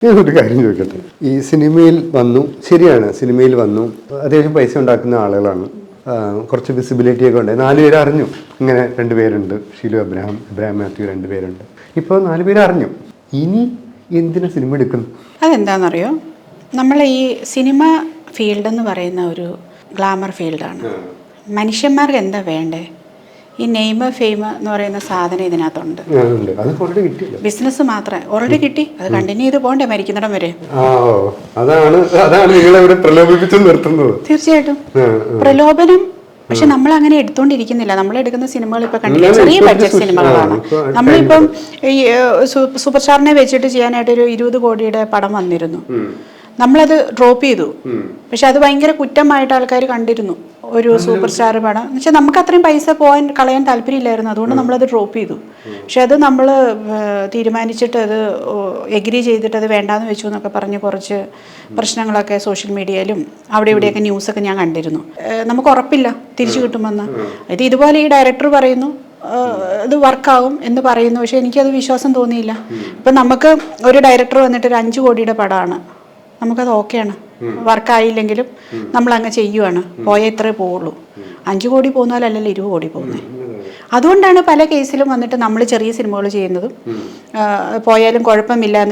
ഞാനൊരു കാര്യം ചോദിക്കട്ടെ, ഈ സിനിമയിൽ വന്നു, ശരിയാണ്, സിനിമയിൽ വന്നു, അത്യാവശ്യം പൈസ ഉണ്ടാക്കുന്ന ആളുകളാണ്, കുറച്ച് വിസിബിലിറ്റി ഒക്കെ ഉണ്ട്, 4 പേര് അറിഞ്ഞു, ഇങ്ങനെ 2 പേരുണ്ട്, ഷീലു അബ്രഹാം, ഇബ്രാഹിം മാത്യു 2 പേരുണ്ട്, ഇപ്പോൾ 4 പേര് അറിഞ്ഞു, ഇനി എന്തിനാ സിനിമ എടുക്കുന്നു? അതെന്താണെന്നറിയോ, നമ്മൾ ഈ സിനിമ ഫീൽഡ് എന്ന് പറയുന്ന ഒരു ഗ്ലാമർ ഫീൽഡാണ്. മനുഷ്യന്മാർക്ക് എന്താ വേണ്ടേ? ഈ നെയ്മ് ഫെയിം എന്ന് പറയുന്ന സാധനം ഇതിനകത്തുണ്ട്. ബിസിനസ് മാത്രമേ ഓൾറെഡി കിട്ടി, അത് കണ്ടിന്യൂ ചെയ്ത് പോകണ്ടേ മരിക്കുന്നിടം വരെ. തീർച്ചയായിട്ടും പ്രലോഭനം. പക്ഷെ നമ്മൾ അങ്ങനെ എടുത്തോണ്ടിരിക്കുന്നില്ല. നമ്മൾ എടുക്കുന്ന സിനിമകൾ ഇപ്പൊ കണ്ടില്ല, ചെറിയ ബഡ്ജറ്റ് സിനിമകളാണ്. നമ്മളിപ്പം ഈ സൂപ്പർ സ്റ്റാറിനെ വെച്ചിട്ട് ചെയ്യാനായിട്ട് ഒരു 20 കോടിയുടെ പടം വന്നിരുന്നു, നമ്മളത് ഡ്രോപ്പ് ചെയ്തു. പക്ഷെ അത് ഭയങ്കര കുറ്റമായിട്ട് ആൾക്കാർ കണ്ടിരുന്നു. ഒരു സൂപ്പർ സ്റ്റാർ പടം എന്ന് വെച്ചാൽ നമുക്ക് അത്രയും പൈസ കളയാൻ താല്പര്യമില്ലായിരുന്നു, അതുകൊണ്ട് നമ്മളത് ഡ്രോപ്പ് ചെയ്തു. പക്ഷെ അത് നമ്മൾ തീരുമാനിച്ചിട്ട് അത് എഗ്രി ചെയ്തിട്ട് അത് വേണ്ടാന്ന് വെച്ചു എന്നൊക്കെ പറഞ്ഞ് കുറച്ച് പ്രശ്നങ്ങളൊക്കെ സോഷ്യൽ മീഡിയയിലും അവിടെ ഇവിടെയൊക്കെ ന്യൂസൊക്കെ ഞാൻ കണ്ടിരുന്നു. നമുക്ക് ഉറപ്പില്ല തിരിച്ചു കിട്ടുമെന്ന്. ഇതുപോലെ ഈ ഡയറക്ടർ പറയുന്നു ഇത് വർക്കാവും എന്ന് പറയുന്നു, പക്ഷെ എനിക്കത് വിശ്വാസം തോന്നിയില്ല. ഇപ്പം നമുക്ക് ഒരു ഡയറക്ടർ വന്നിട്ട് ഒരു 5 കോടിയുടെ പടമാണ്, നമുക്കത് ഓക്കെയാണ്. വർക്കായില്ലെങ്കിലും നമ്മൾ അങ്ങ് ചെയ്യുവാണ്, പോയ ഇത്രേ പോവുള്ളൂ. 5 കോടി പോകുന്നാലല്ലല്ലോ 20 കോടി പോകുന്നത്. അതുകൊണ്ടാണ് പല കേസിലും വന്നിട്ട് നമ്മൾ ചെറിയ സിനിമകൾ ചെയ്യുന്നതും പോയാലും കുഴപ്പമില്ല എന്ന്